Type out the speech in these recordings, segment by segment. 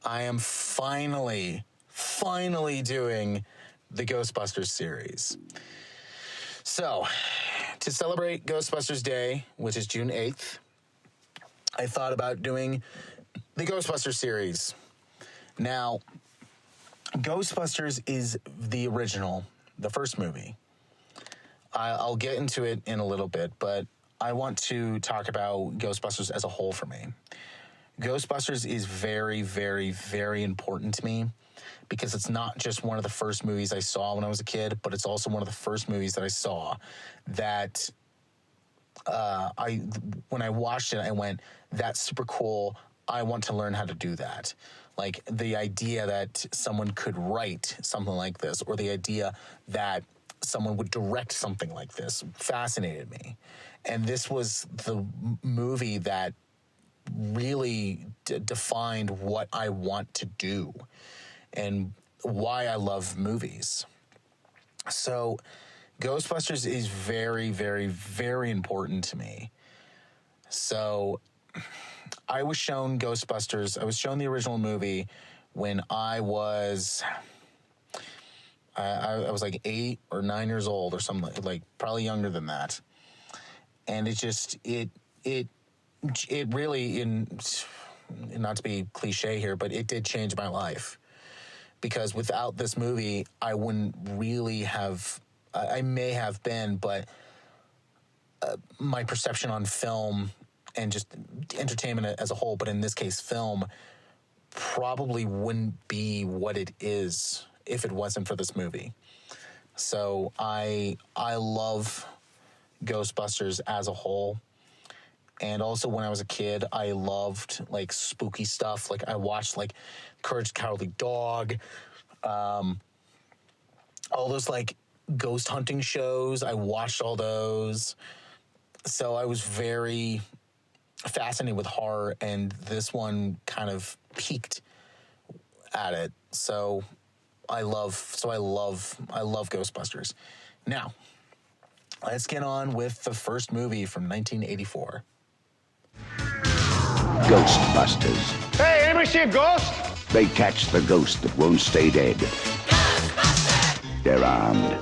I am finally doing the Ghostbusters series. So, to celebrate Ghostbusters Day, which is June 8th, I thought about doing the Ghostbusters series. Now, Ghostbusters is the original, the first movie. I'll get into it in a little bit, but I want to talk about Ghostbusters as a whole for me. Ghostbusters is very, very, very important to me because it's not just one of the first movies I saw when I was a kid, but it's also one of the first movies that I saw that when I watched it, I went, that's super cool. I want to learn how to do that. Like the idea that someone could write something like this, or the idea that someone would direct something like this fascinated me. And this was the movie that really defined what I want to do and why I love movies. So Ghostbusters is very, very, very important to me. So I was shown Ghostbusters. I was shown the original movie when I was like 8 or 9 years old or something, like probably younger than that. And it really, not to be cliche here, but it did change my life. Because without this movie, I wouldn't really have, I may have been, but my perception on film and just entertainment as a whole, but in this case, film, probably wouldn't be what it is if it wasn't for this movie. So I love Ghostbusters as a whole. And also when I was a kid, I loved like spooky stuff. Like I watched like Courage the Cowardly Dog, all those like ghost hunting shows. I watched all those. So I was very fascinated with horror, and this one kind of peaked at it. So I love Ghostbusters. Now, let's get on with the first movie from 1984. Ghostbusters. Hey, anybody see a ghost? They catch the ghost that won't stay dead. Ghostbusters! They're armed.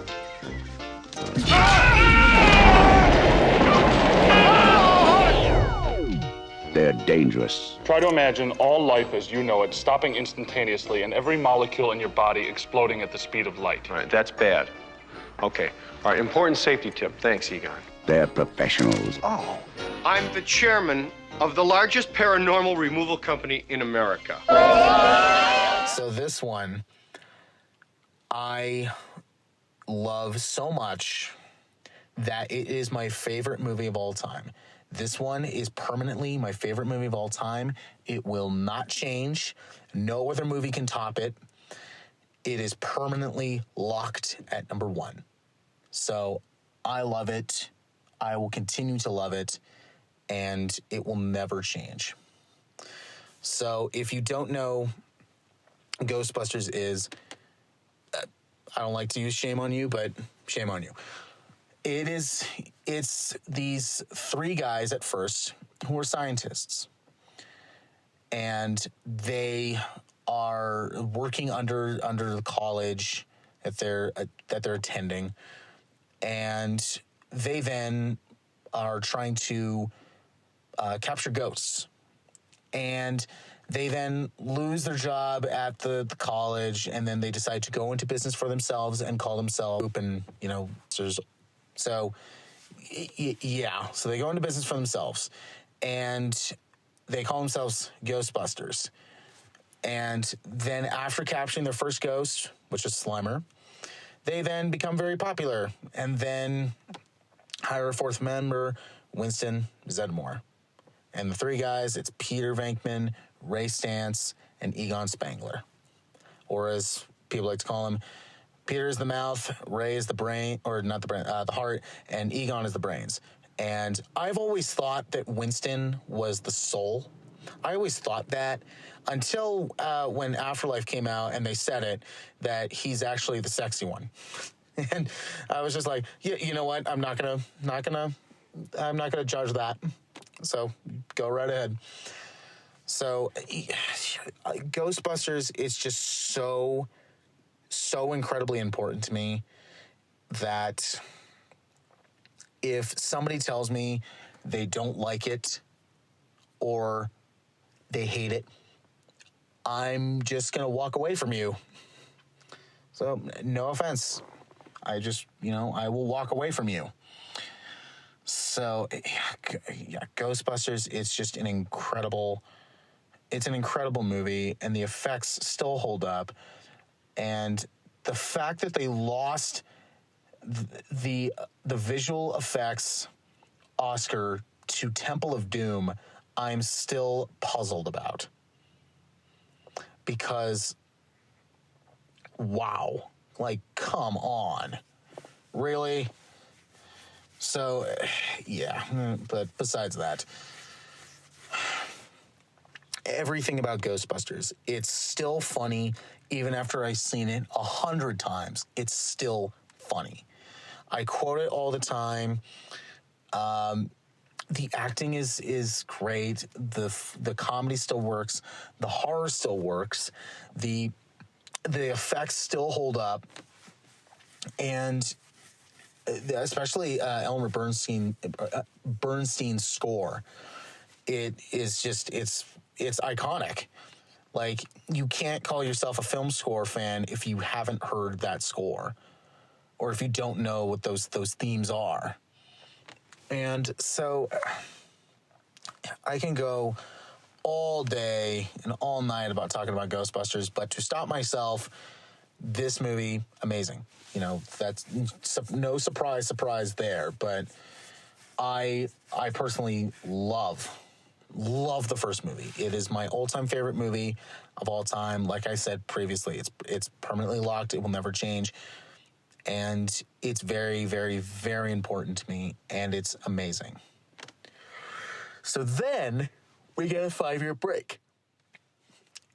They're dangerous. Try to imagine all life as you know it stopping instantaneously and every molecule in your body exploding at the speed of light. All right, that's bad. Okay. All right, important safety tip. Thanks, Egon. They're professionals. Oh, I'm the chairman of the largest paranormal removal company in America. So this one, I love so much that it is my favorite movie of all time. This one is permanently my favorite movie of all time. It will not change. No other movie can top it. It is permanently locked at number 1. So I love it. I will continue to love it. And it will never change. So if you don't know, Ghostbusters is, I don't like to use shame on you, but shame on you. It's these 3 guys at first who are scientists. And they are working under the college that they're attending. And they then are trying to capture ghosts. And they then lose their job at the college, and then they decide to go into business for themselves and call themselves, and, you know, so they go into business for themselves, and they call themselves Ghostbusters. And then after capturing their first ghost, which is Slimer, they then become very popular, and then hire a 4th member, Winston Zeddemore. And the 3 guys, it's Peter Venkman, Ray Stantz, and Egon Spengler. Or as people like to call him, Peter is the mouth, Ray is the brain, or not the brain, the heart, and Egon is the brains. And I've always thought that Winston was the soul. I always thought that until when Afterlife came out and they said it, that he's actually the sexy one. And I was just like, yeah, you know what? I'm not gonna judge that. So go right ahead. So, Ghostbusters is just so incredibly important to me that if somebody tells me they don't like it or they hate it, I'm just going to walk away from you. So, no offense. I just, I will walk away from you. So, yeah, Ghostbusters, it's just an incredible movie, and the effects still hold up. And the fact that they lost the visual effects Oscar to Temple of Doom, I'm still puzzled about. Because, wow, like, come on. Really? So, yeah, but besides that, everything about Ghostbusters, it's still funny. Even after I've seen it 100 times, it's still funny. I quote it all the time. The acting is great. The comedy still works. The horror still works. The effects still hold up. And especially Elmer Bernstein's score, it is just it's iconic. Like, you can't call yourself a film score fan if you haven't heard that score, or if you don't know what those themes are. And so I can go all day and all night about talking about Ghostbusters, but to stop myself, this movie, amazing. That's no surprise there, but I personally love the first movie. It is my all-time favorite movie of all time. Like I said previously, it's permanently locked. It will never change. And it's very, very, very important to me, and it's amazing. So then we get a 5-year break.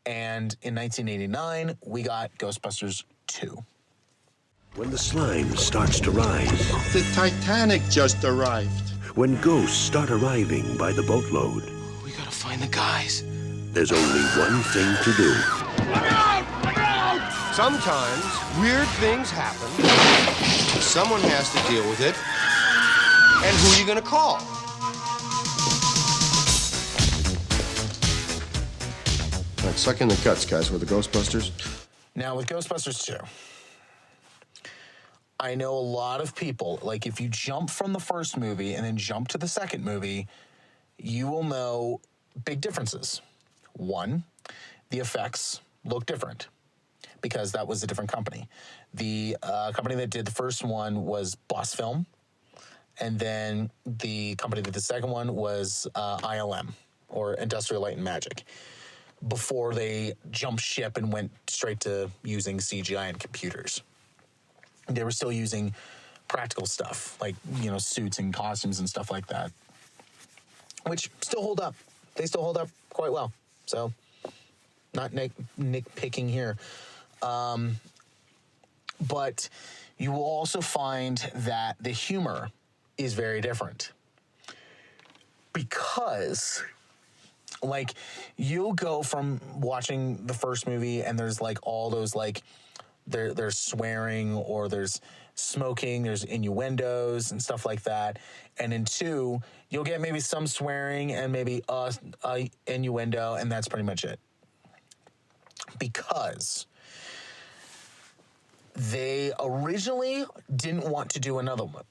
And in 1989, we got Ghostbusters II. When the slime starts to rise. The Titanic just arrived. When ghosts start arriving by the boatload. We gotta find the guys. There's only one thing to do. Look out! Look out! Sometimes weird things happen. Someone has to deal with it. And who are you gonna call? All right, suck in the guts, guys. We're the Ghostbusters. Now, with Ghostbusters 2, I know a lot of people, like, if you jump from the first movie and then jump to the second movie, you will know big differences. One, the effects look different because that was a different company. The company that did the first one was Boss Film, and then the company that did the second one was ILM, or Industrial Light and Magic, before they jumped ship and went straight to using CGI and computers. They were still using practical stuff, like, suits and costumes and stuff like that, which still hold up. They still hold up quite well. So, not nitpicking here. But you will also find that the humor is very different. Because, like, you'll go from watching the first movie and there's, like, all those, like, there's swearing, or there's smoking, there's innuendos and stuff like that. And in 2, you'll get maybe some swearing and maybe innuendo, and that's pretty much it. Because they originally didn't want to do another one.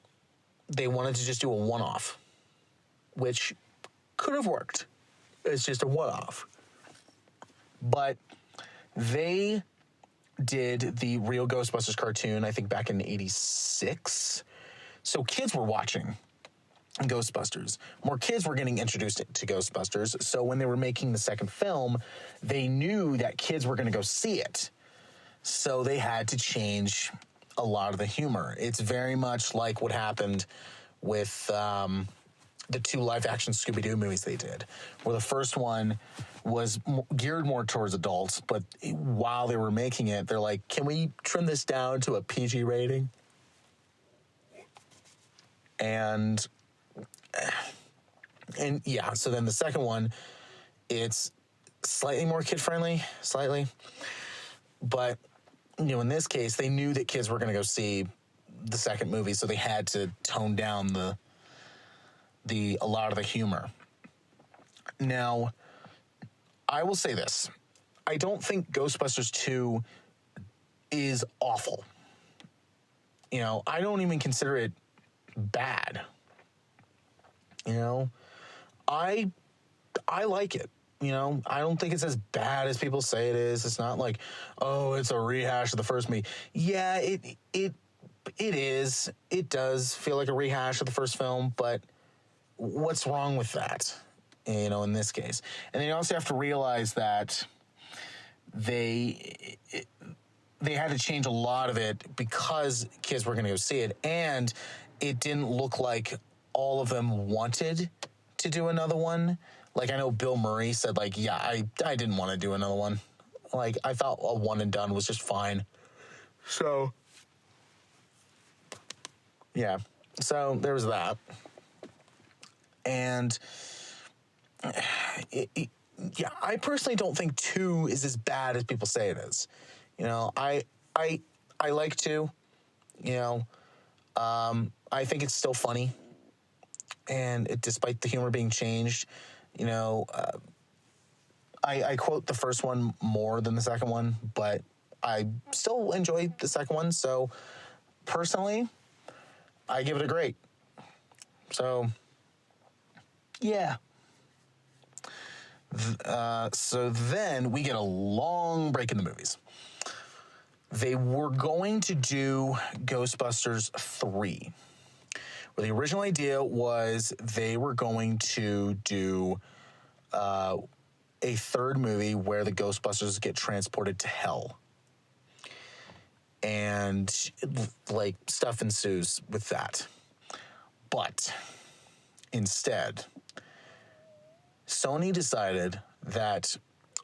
They wanted to just do a one-off, which could have worked. It's just a one-off. But they did the real Ghostbusters cartoon, I think back in '86. So kids were watching Ghostbusters. More kids were getting introduced to Ghostbusters. So when they were making the second film, they knew that kids were going to go see it. So they had to change a lot of the humor. It's very much like what happened with the 2 live-action Scooby-Doo movies they did, where the first one was geared more towards adults, but while they were making it, they're like, can we trim this down to a PG rating? And yeah, so then the second one, it's slightly more kid-friendly, slightly. But, in this case, they knew that kids were going to go see the second movie, so they had to tone down a lot of the humor. Now, I will say this. I don't think Ghostbusters 2 is awful. I don't even consider it bad. I like it. I don't think it's as bad as people say it is. It's not like, oh, it's a rehash of the first movie. Yeah, it is. It does feel like a rehash of the first film, but what's wrong with that? In this case. And then you also have to realize that they had to change a lot of it because kids were going to go see it, and it didn't look like all of them wanted to do another one. Like, I know Bill Murray said, like, yeah, I didn't want to do another one. Like, I thought a one and done was just fine. So, yeah. So, there was that. And, yeah, I personally don't think 2 is as bad as people say it is. I like 2. I think it's still funny. And despite the humor being changed, I quote the first one more than the second one, but I still enjoy the second one. So, personally, I give it a great. So, yeah. So then we get a long break in the movies. They were going to do Ghostbusters 3. Well, the original idea was they were going to do a third movie where the Ghostbusters get transported to hell. And, like, stuff ensues with that. But instead, Sony decided that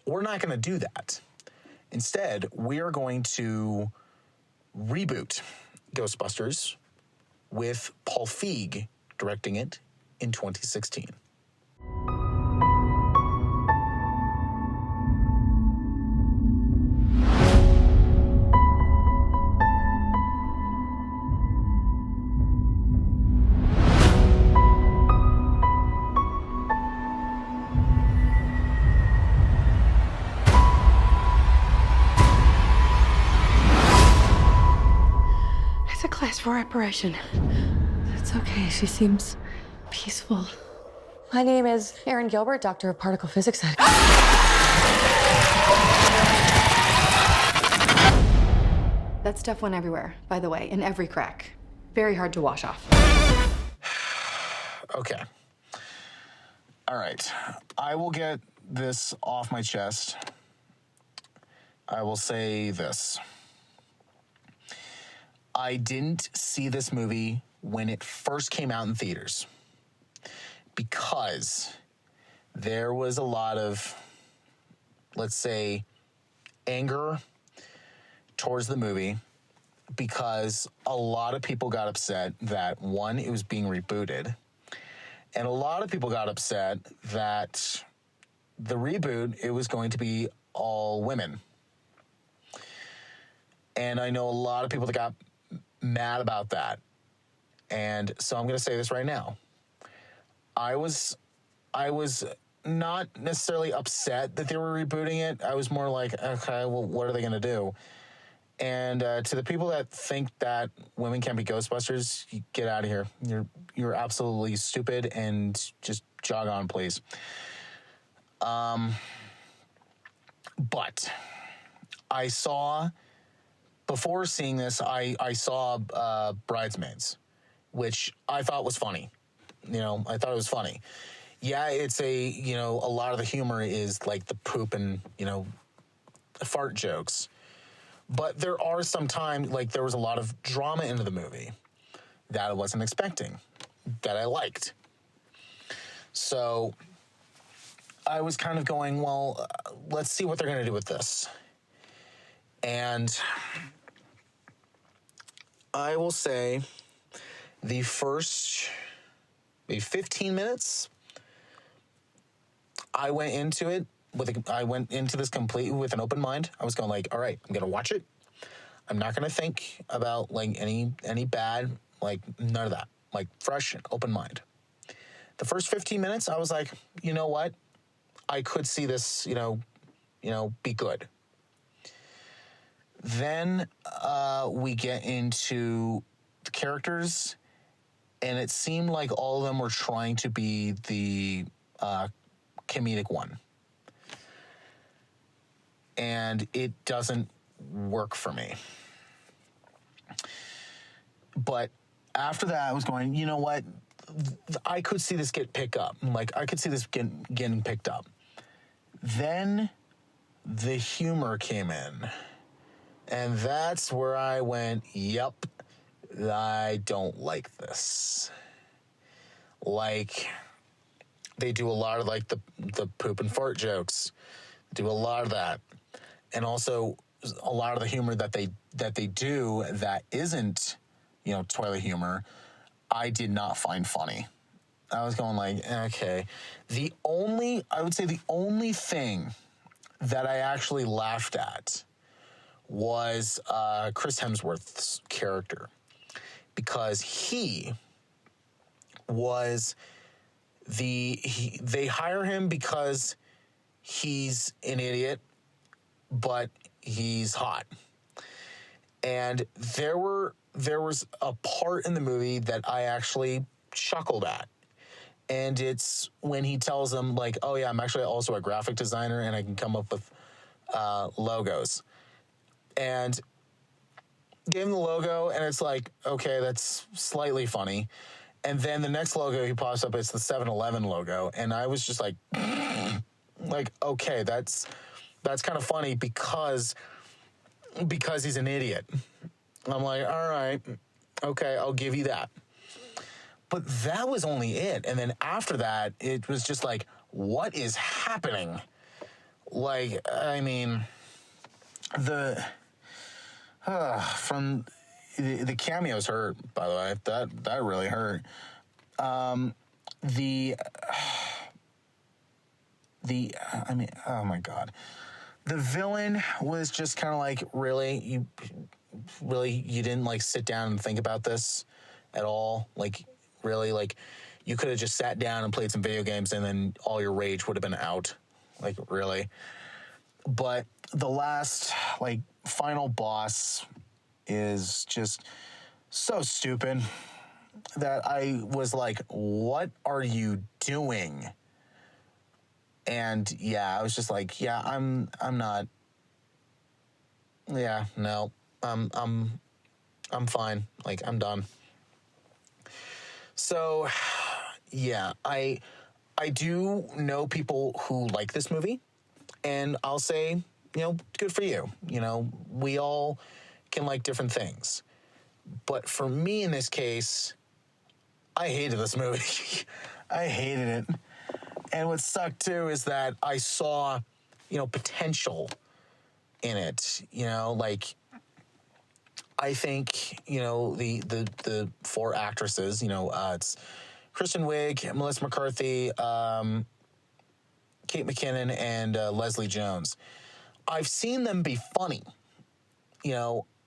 we're not going to do that. Instead, we are going to reboot Ghostbusters with Paul Feig directing it in 2016. Class 4 apparition. It's okay. She seems peaceful. My name is Erin Gilbert, Doctor of Particle Physics. That stuff went everywhere, by the way, in every crack. Very hard to wash off. Okay. All right. I will get this off my chest. I will say this. I didn't see this movie when it first came out in theaters because there was a lot of, let's say, anger towards the movie because a lot of people got upset that, one, it was being rebooted, and a lot of people got upset that the reboot, it was going to be all women. And I know a lot of people that got mad about that. And so I'm going to say this right now. I was not necessarily upset that they were rebooting it. I was more like, okay, well, what are they going to do? And to the people that think that women can't be Ghostbusters, you get out of here. You're absolutely stupid, and just jog on, please. But I saw... Before seeing this, I saw Bridesmaids, which I thought was funny. I thought it was funny. Yeah, it's a lot of the humor is like the poop and, fart jokes. But there are some times, like, there was a lot of drama into the movie that I wasn't expecting, that I liked. So I was kind of going, well, let's see what they're going to do with this. And I will say the first maybe 15 minutes, I went into it I went into this completely with an open mind. I was going like, all right, I'm gonna watch it. I'm not gonna think about like any bad, like none of that. Like fresh and open mind. The first 15 minutes, I was like, you know what? I could see this, be good. Then we get into the characters, and it seemed like all of them were trying to be the comedic one. And it doesn't work for me. But after that, I was going, you know what? I could see this get picked up. Like, I could see this getting picked up. Then the humor came in. And that's where I went, yep, I don't like this. Like, they do a lot of, like, the poop and fart jokes. Do a lot of that. And also, a lot of the humor that they do that isn't, toilet humor, I did not find funny. I was going like, okay. I would say the only thing that I actually laughed at was Chris Hemsworth's character. Because he was they hire him because he's an idiot, but he's hot. And there was a part in the movie that I actually chuckled at. And it's when he tells them, like, oh, yeah, I'm actually also a graphic designer and I can come up with logos. And gave him the logo, and it's like, okay, that's slightly funny. And then the next logo he pops up, it's the 7-Eleven logo. And I was just like, okay, that's kind of funny because he's an idiot. I'm like, all right, okay, I'll give you that. But that was only it. And then after that, it was just like, what is happening? Like, I mean, from the cameos hurt, by the way. That really hurt. I mean, oh my God. The villain was just kind of like, really? You didn't like sit down and think about this at all? Like, really? Like, you could have just sat down and played some video games and then all your rage would have been out. Like, really? But the last, like, final boss is just so stupid that I was like, what are you doing? And yeah, I was just like, yeah, I'm not. Yeah, no, I'm fine. Like, I'm done. So, yeah, I do know people who like this movie, and I'll say, good for you. We all can like different things. But for me in this case, I hated this movie. I hated it. And what sucked too is that I saw, potential in it. Like, I think, the four actresses, it's Kristen, Wiig, Melissa McCarthy, Kate McKinnon, and Leslie Jones. I've seen them be funny,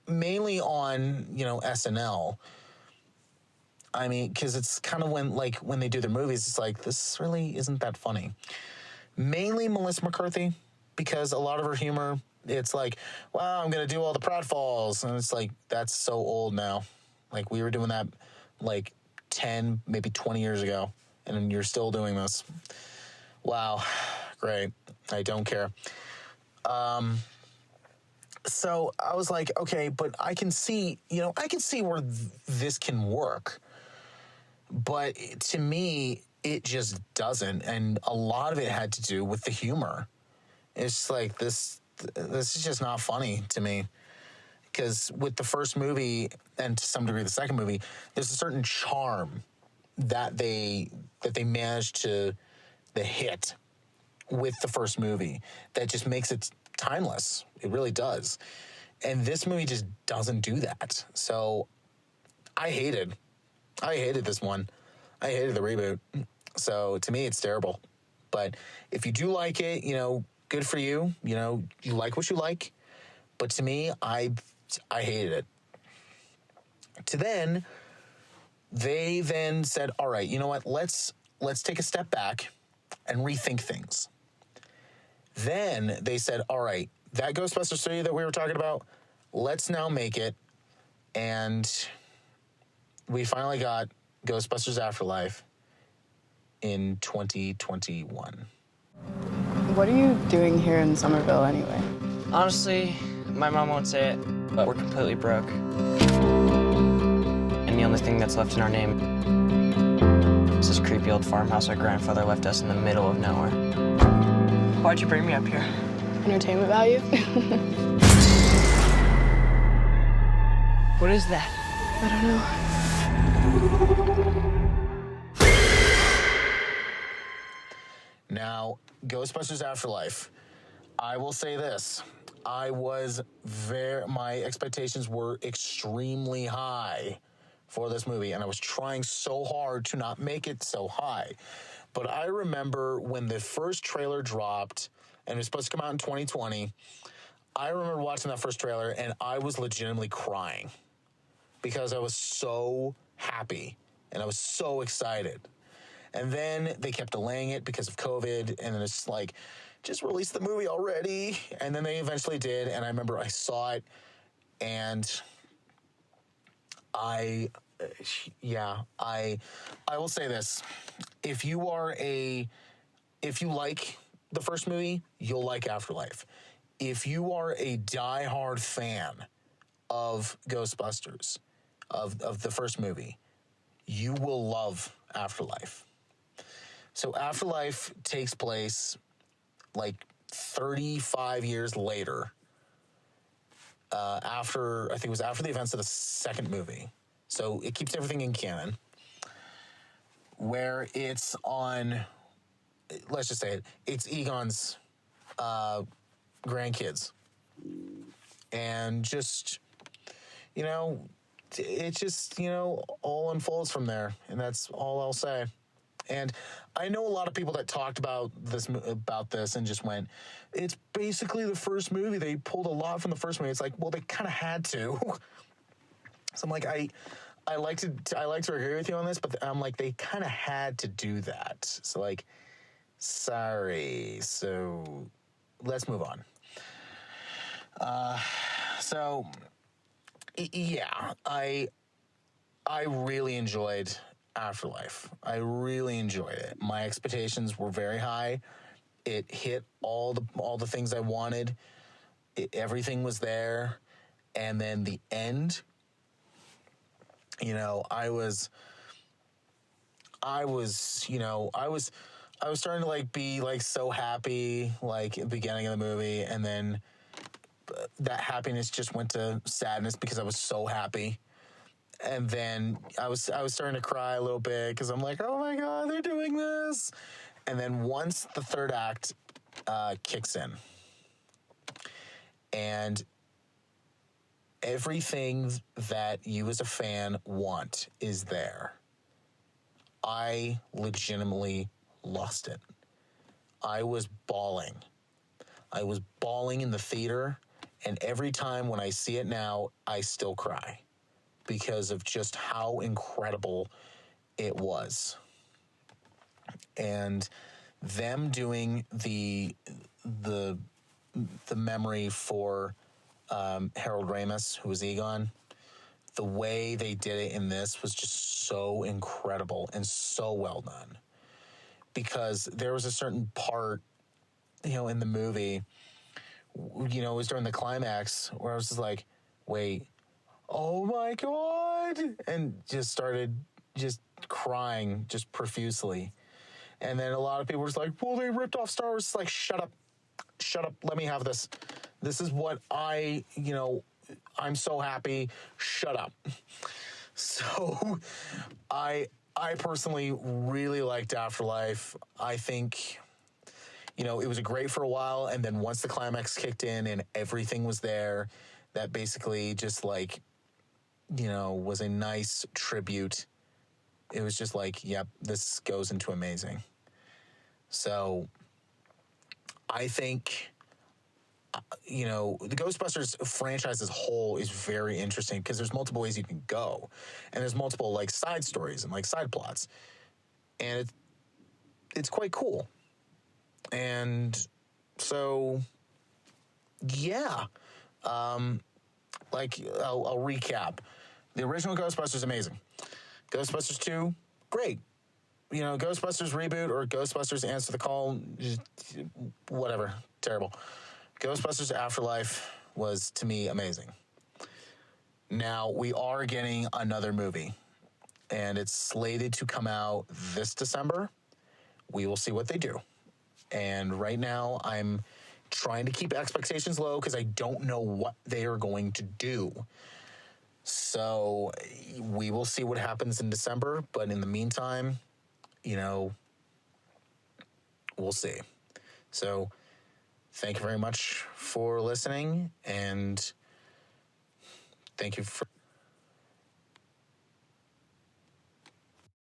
mainly on, SNL. I mean, because it's kind of when they do their movies, it's like, this really isn't that funny. Mainly Melissa McCarthy, because a lot of her humor, it's like, wow, I'm going to do all the pratfalls. And it's like, that's so old now. Like, we were doing that like 10, maybe 20 years ago, and you're still doing this. Wow, great. I don't care. So I was like, okay, but I can see where this can work. But to me, it just doesn't. And a lot of it had to do with the humor. It's just like, this is just not funny to me. Because with the first movie, and to some degree the second movie, there's a certain charm that they managed to hit with the first movie that just makes it timeless. It really does. And this movie just doesn't do that. So I hated this one. I hated the reboot. So to me, it's terrible. But if you do like it, good for you. You know, you like what you like. But to me, I hated it. They then said, all right, you know what? Let's take a step back and rethink things. Then they said, all right, that Ghostbusters 3 that we were talking about, let's now make it. And we finally got Ghostbusters Afterlife in 2021. What are you doing here in Somerville anyway? Honestly, my mom won't say it, but we're completely broke. And the only thing that's left in our name is this creepy old farmhouse our grandfather left us in the middle of nowhere. Why'd you bring me up here? Entertainment value? What is that? I don't know. Now, Ghostbusters Afterlife, I will say this. My expectations were extremely high for this movie, and I was trying so hard to not make it so high. But I remember when the first trailer dropped, and it was supposed to come out in 2020, I remember watching that first trailer, and I was legitimately crying because I was so happy, and I was so excited. And then they kept delaying it because of COVID, and then it's like, just release the movie already. And then they eventually did, and I remember I saw it, and I will say this. If you like the first movie, you'll like Afterlife. If you are a diehard fan of Ghostbusters, of the first movie, you will love Afterlife. So Afterlife takes place like 35 years later, after the events of the second movie. So it keeps everything in canon, where it's on, let's just say it, it's Egon's grandkids. And just, you know, it just, you know, all unfolds from there. And that's all I'll say. And I know a lot of people that talked about this and just went, it's basically the first movie. They pulled a lot from the first movie. It's like, well, they kind of had to. So I'm like, I like to agree with you on this, but I'm like, they kind of had to do that. So like, sorry. So let's move on. So yeah, I really enjoyed Afterlife. I really enjoyed it. My expectations were very high. It hit all the things I wanted. Everything was there. And then the end, you know, I was starting to like be like so happy like at the beginning of the movie, and then that happiness just went to sadness because I was so happy. And then I was starting to cry a little bit because I'm like, oh my God, they're doing this. And then once the third act kicks in, and everything that you as a fan want is there, I legitimately lost it. I was bawling. I was bawling in the theater, and every time when I see it now, I still cry because of just how incredible it was. And them doing the memory for Harold Ramis, who was Egon, the way they did it in this was just so incredible and so well done. Because there was a certain part, you know, in the movie, you know, it was during the climax where I was just like, wait, oh my God, and just started just crying just profusely. And then a lot of people were just like, well, they ripped off Star Wars. It's like, shut up, let me have this. This is what I'm so happy, shut up. So I personally really liked Afterlife. I think, you know, it was great for a while, and then once the climax kicked in and everything was there, that basically just like, you know, was a nice tribute. It was just like, yep, this goes into amazing. So I think, you know, the Ghostbusters franchise as a whole is very interesting because there's multiple ways you can go, and there's multiple like side stories and like side plots, and it's quite cool. And so, yeah, like I'll recap. The original Ghostbusters is amazing. Ghostbusters 2, great. You know, Ghostbusters reboot or Ghostbusters Answer the Call, whatever, terrible. Ghostbusters Afterlife was, to me, amazing. Now, we are getting another movie, and it's slated to come out this December. We will see what they do. And right now, I'm trying to keep expectations low because I don't know what they are going to do. So we will see what happens in December. But in the meantime, you know, we'll see. So thank you very much for listening. And thank you for